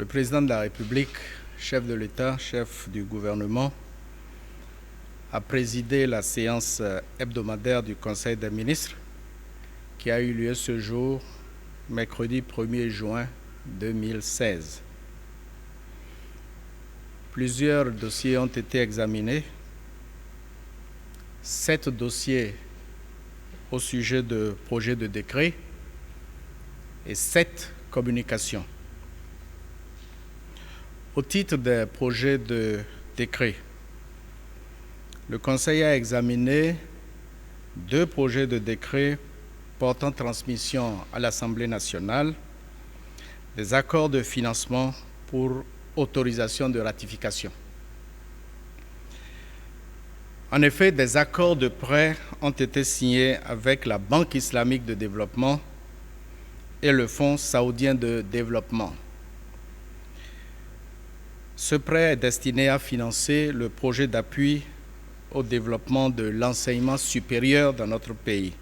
Le président de la République, chef de l'État, chef du gouvernement, a présidé la séance hebdomadaire du Conseil des ministres qui a eu lieu ce jour, mercredi 1er juin 2016. Plusieurs dossiers ont été examinés. 7 dossiers au sujet de projets de décret et 7 communications. Au titre des projets de décret, le Conseil a examiné 2 projets de décret portant transmission à l'Assemblée nationale des accords de financement pour autorisation de ratification. En effet, des accords de prêt ont été signés avec la Banque islamique de développement et le Fonds saoudien de développement. Ce prêt est destiné à financer le projet d'appui au développement de l'enseignement supérieur dans notre pays.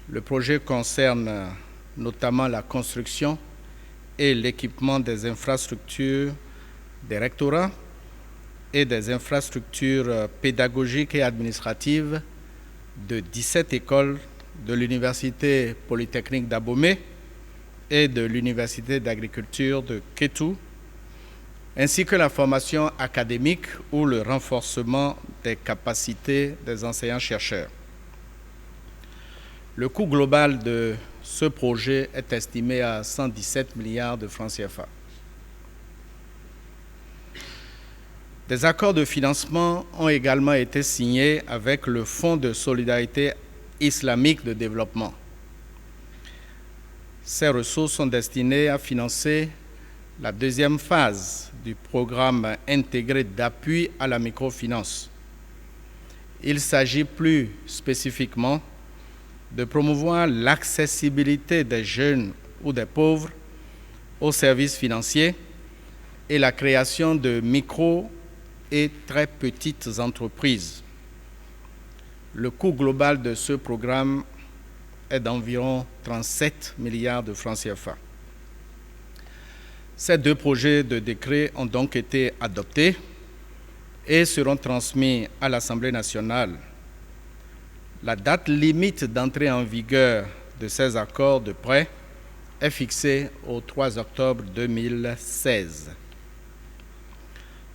Le projet concerne notamment la construction et l'équipement des infrastructures des rectorats et des infrastructures pédagogiques et administratives de 17 écoles de l'Université polytechnique d'Abomey et de l'Université d'agriculture de Kétou, ainsi que la formation académique ou le renforcement des capacités des enseignants-chercheurs. Le coût global de ce projet est estimé à 117 milliards de francs CFA. Des accords de financement ont également été signés avec le Fonds de solidarité islamique de développement. Ces ressources sont destinées à financer la deuxième phase du programme intégré d'appui à la microfinance. Il s'agit plus spécifiquement de promouvoir l'accessibilité des jeunes ou des pauvres aux services financiers et la création de micro- et très petites entreprises. Le coût global de ce programme est d'environ 37 milliards de francs CFA. Ces 2 projets de décret ont donc été adoptés et seront transmis à l'Assemblée nationale. La date limite d'entrée en vigueur de ces accords de prêt est fixée au 3 octobre 2016.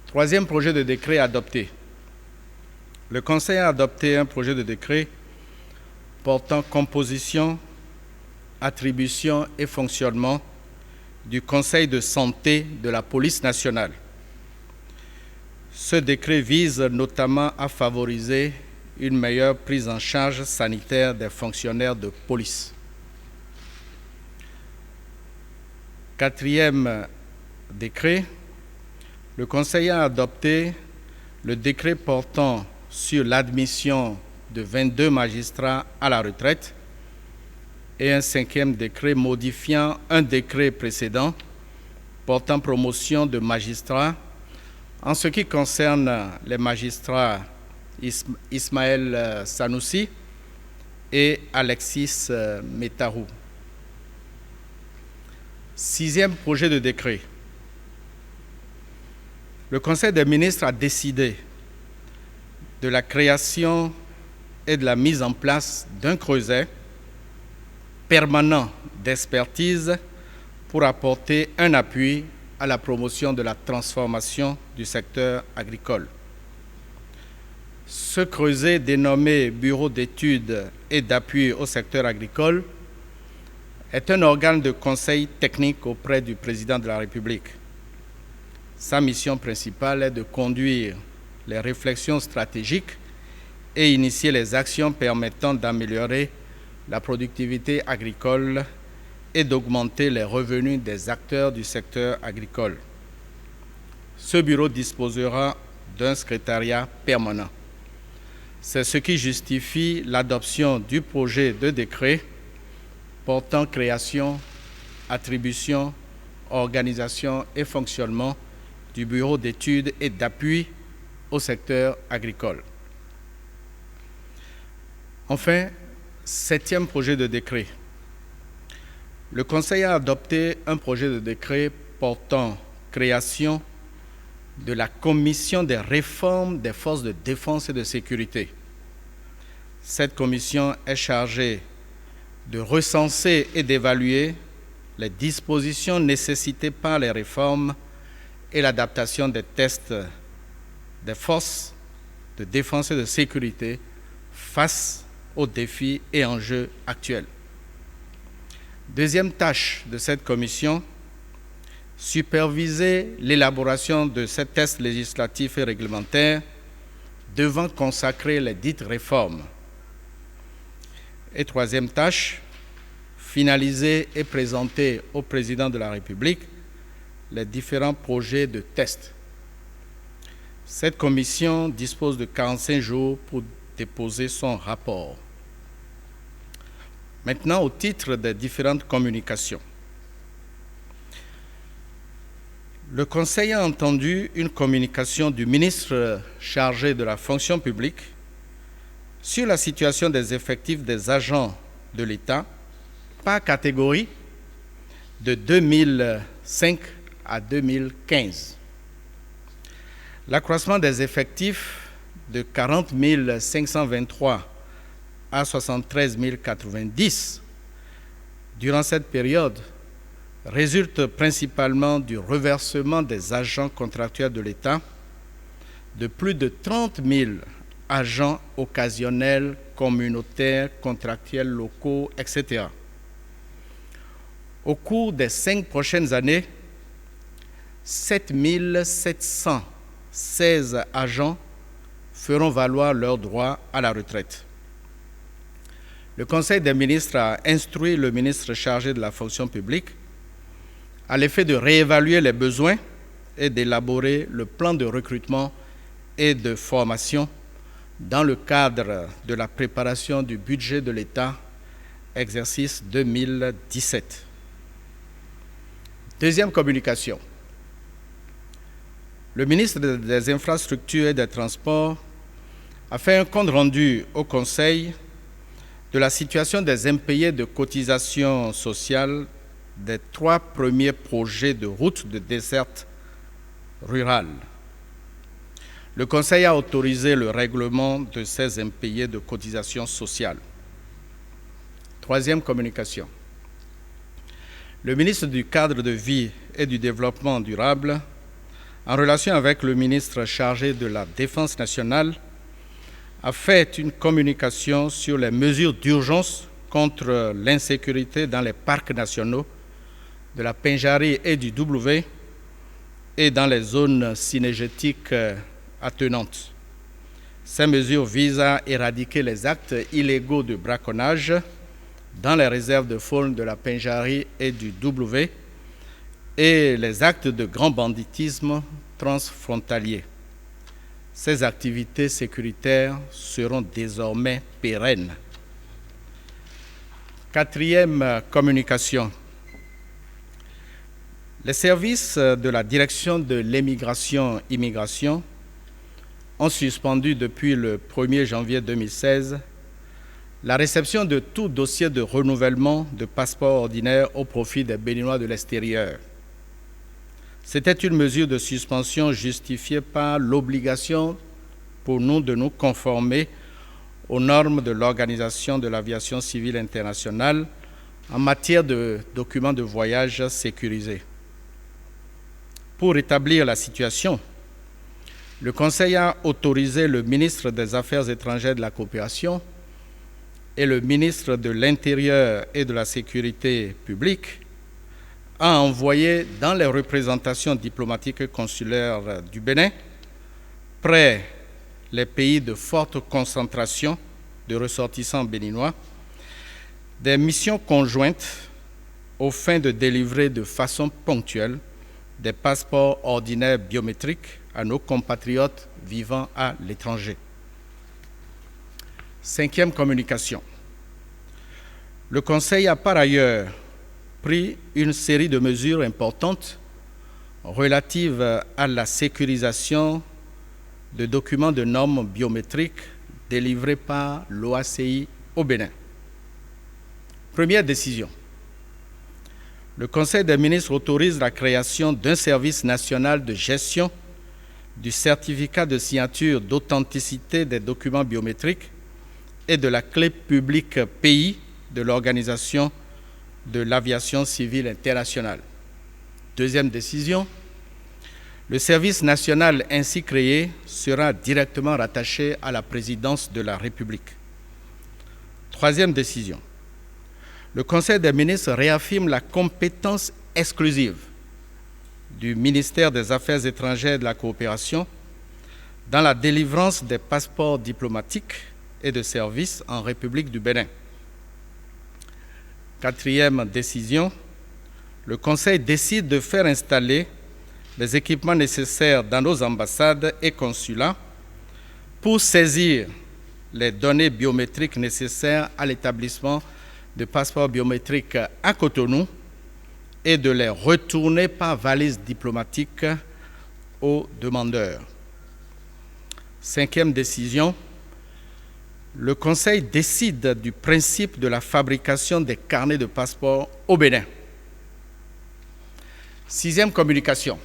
Troisième projet de décret adopté. Le Conseil a adopté un projet de décret portant composition, attribution et fonctionnement du Conseil de santé de la police nationale. Ce décret vise notamment à favoriser une meilleure prise en charge sanitaire des fonctionnaires de police. Quatrième décret, le Conseil a adopté le décret portant sur l'admission de 22 magistrats à la retraite et un 5e décret modifiant un décret précédent portant promotion de magistrats en ce qui concerne les magistrats Ismaël Sanoussi et Alexis Métarou. 6e projet de décret. Le Conseil des ministres a décidé de la création et de la mise en place d'un creuset permanent d'expertise pour apporter un appui à la promotion de la transformation du secteur agricole. Ce creuset, dénommé Bureau d'études et d'appui au secteur agricole, est un organe de conseil technique auprès du président de la République. Sa mission principale est de conduire les réflexions stratégiques et initier les actions permettant d'améliorer la productivité agricole et d'augmenter les revenus des acteurs du secteur agricole. Ce bureau disposera d'un secrétariat permanent. C'est ce qui justifie l'adoption du projet de décret portant création, attribution, organisation et fonctionnement du Bureau d'études et d'appui au secteur agricole. Enfin, 7e projet de décret. Le Conseil a adopté un projet de décret portant création de la Commission des réformes des forces de défense et de sécurité. Cette commission est chargée de recenser et d'évaluer les dispositions nécessitées par les réformes et l'adaptation des tests des forces de défense et de sécurité face aux défis et enjeux actuels. Deuxième tâche de cette commission, superviser l'élaboration de ces tests législatifs et réglementaires devant consacrer les dites réformes. Et troisième tâche, finaliser et présenter au président de la République les différents projets de tests. Cette commission dispose de 45 jours pour déposer son rapport. Maintenant, au titre des différentes communications. Le Conseil a entendu une communication du ministre chargé de la fonction publique sur la situation des effectifs des agents de l'État par catégorie de 2005 à 2015. L'accroissement des effectifs de 40 523 à 73 090 durant cette période résulte principalement du reversement des agents contractuels de l'État de plus de 30 000 agents occasionnels, communautaires, contractuels locaux, etc. Au cours des 5 prochaines années, 7 716 agents feront valoir leurs droits à la retraite. Le Conseil des ministres a instruit le ministre chargé de la fonction publique à l'effet de réévaluer les besoins et d'élaborer le plan de recrutement et de formation dans le cadre de la préparation du budget de l'État, exercice 2017. Deuxième communication. Le ministre des Infrastructures et des Transports a fait un compte rendu au Conseil de la situation des impayés de cotisations sociales des 3 premiers projets de route de desserte rurale. Le Conseil a autorisé le règlement de ces impayés de cotisations sociales. Troisième communication. Le ministre du Cadre de vie et du Développement durable, en relation avec le ministre chargé de la Défense nationale, a fait une communication sur les mesures d'urgence contre l'insécurité dans les parcs nationaux de la Pinjarri et du W et dans les zones cynégétiques attenantes. Ces mesures visent à éradiquer les actes illégaux de braconnage dans les réserves de faune de la Pinjarri et du W et les actes de grand banditisme transfrontalier. Ces activités sécuritaires seront désormais pérennes. Quatrième communication. Les services de la Direction de l'immigration-immigration ont suspendu depuis le 1er janvier 2016 la réception de tout dossier de renouvellement de passeport ordinaire au profit des Béninois de l'extérieur. C'était une mesure de suspension justifiée par l'obligation pour nous de nous conformer aux normes de l'Organisation de l'aviation civile internationale en matière de documents de voyage sécurisés. Pour rétablir la situation, le Conseil a autorisé le ministre des Affaires étrangères et de la coopération et le ministre de l'Intérieur et de la Sécurité publique a envoyé dans les représentations diplomatiques et consulaires du Bénin, près les pays de forte concentration de ressortissants béninois, des missions conjointes aux fins de délivrer de façon ponctuelle des passeports ordinaires biométriques à nos compatriotes vivant à l'étranger. Cinquième communication. Le Conseil a par ailleurs pris une série de mesures importantes relatives à la sécurisation de documents de normes biométriques délivrés par l'OACI au Bénin. Première décision. le Conseil des ministres autorise la création d'un service national de gestion du certificat de signature d'authenticité des documents biométriques et de la clé publique pays de l'Organisation de l'aviation civile internationale. Deuxième décision, le service national ainsi créé sera directement rattaché à la présidence de la République. Troisième décision, le Conseil des ministres réaffirme la compétence exclusive du ministère des Affaires étrangères et de la coopération dans la délivrance des passeports diplomatiques et de service en République du Bénin. Quatrième décision, le Conseil décide de faire installer les équipements nécessaires dans nos ambassades et consulats pour saisir les données biométriques nécessaires à l'établissement de passeports biométriques à Cotonou et de les retourner par valise diplomatique aux demandeurs. Cinquième décision, le Conseil décide du principe de la fabrication des carnets de passeport au Bénin. Sixième communication.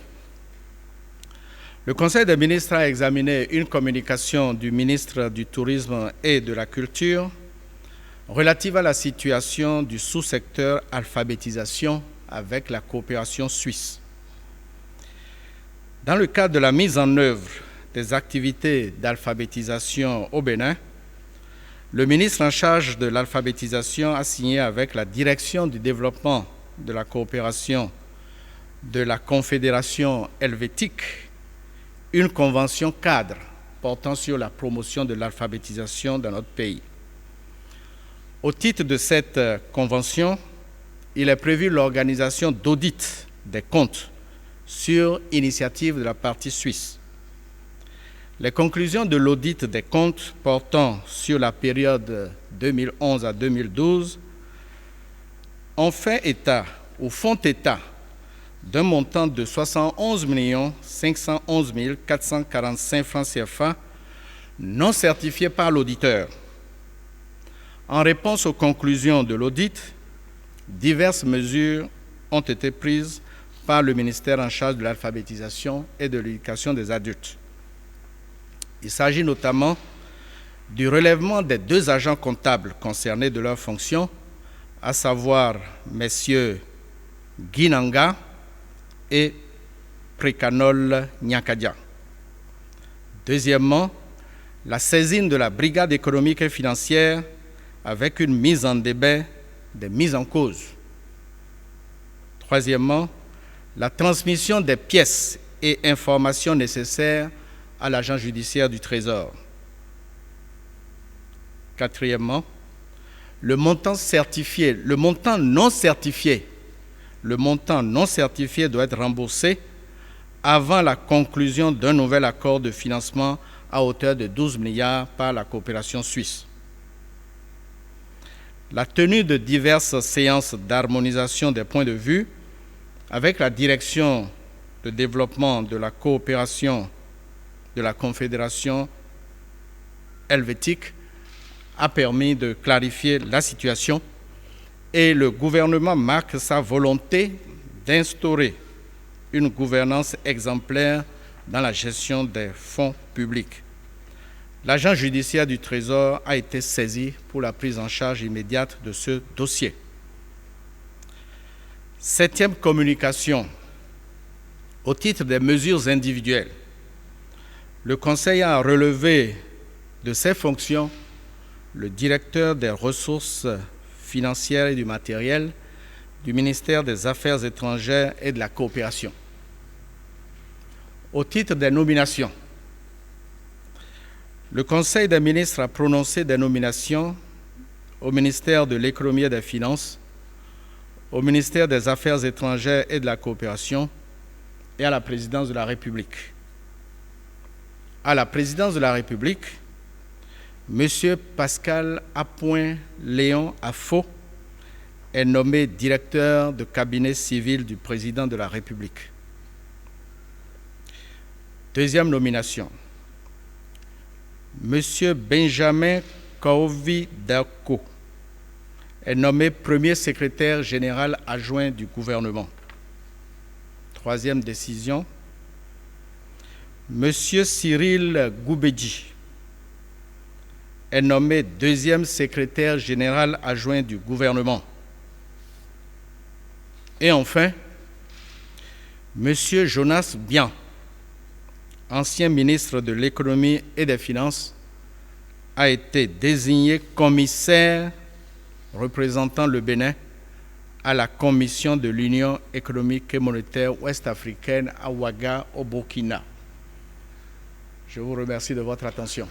Le Conseil des ministres a examiné une communication du ministre du Tourisme et de la Culture relative à la situation du sous-secteur alphabétisation avec la coopération suisse. Dans le cadre de la mise en œuvre des activités d'alphabétisation au Bénin, le ministre en charge de l'alphabétisation a signé avec la Direction du développement de la coopération de la Confédération helvétique une convention cadre portant sur la promotion de l'alphabétisation dans notre pays. Au titre de cette convention, il est prévu l'organisation d'audits des comptes sur initiative de la partie suisse. Les conclusions de l'audit des comptes portant sur la période 2011 à 2012 font état d'un montant de 71 511 445 francs CFA non certifiés par l'auditeur. En réponse aux conclusions de l'audit, diverses mesures ont été prises par le ministère en charge de l'alphabétisation et de l'éducation des adultes. Il s'agit notamment du relèvement des 2 agents comptables concernés de leurs fonctions, à savoir messieurs Guinanga et Précanol Nyakadia. Deuxièmement, la saisine de la brigade économique et financière avec une mise en débat des mises en cause. Troisièmement, la transmission des pièces et informations nécessaires à l'agent judiciaire du Trésor. Quatrièmement, le montant non certifié doit être remboursé avant la conclusion d'un nouvel accord de financement à hauteur de 12 milliards par la coopération suisse. La tenue de diverses séances d'harmonisation des points de vue avec la direction de développement de la coopération de la Confédération helvétique a permis de clarifier la situation et le gouvernement marque sa volonté d'instaurer une gouvernance exemplaire dans la gestion des fonds publics. L'agent judiciaire du Trésor a été saisi pour la prise en charge immédiate de ce dossier. Septième communication. Au titre des mesures individuelles, le Conseil a relevé de ses fonctions le directeur des ressources financières et du matériel du ministère des Affaires étrangères et de la coopération. Au titre des nominations, le Conseil des ministres a prononcé des nominations au ministère de l'Économie et des Finances, au ministère des Affaires étrangères et de la coopération et à la présidence de la République. À la présidence de la République, M. Pascal Apoin-Léon Afo est nommé directeur de cabinet civil du président de la République. Deuxième nomination. M. Benjamin Kaovi Darko est nommé premier secrétaire général adjoint du gouvernement. Troisième décision, M. Cyril Goubedji est nommé deuxième secrétaire général adjoint du gouvernement. Et enfin, M. Jonas Bian, ancien ministre de l'économie et des finances, a été désigné commissaire représentant le Bénin à la Commission de l'Union économique et monétaire ouest-africaine à Ouaga, au Burkina. Je vous remercie de votre attention.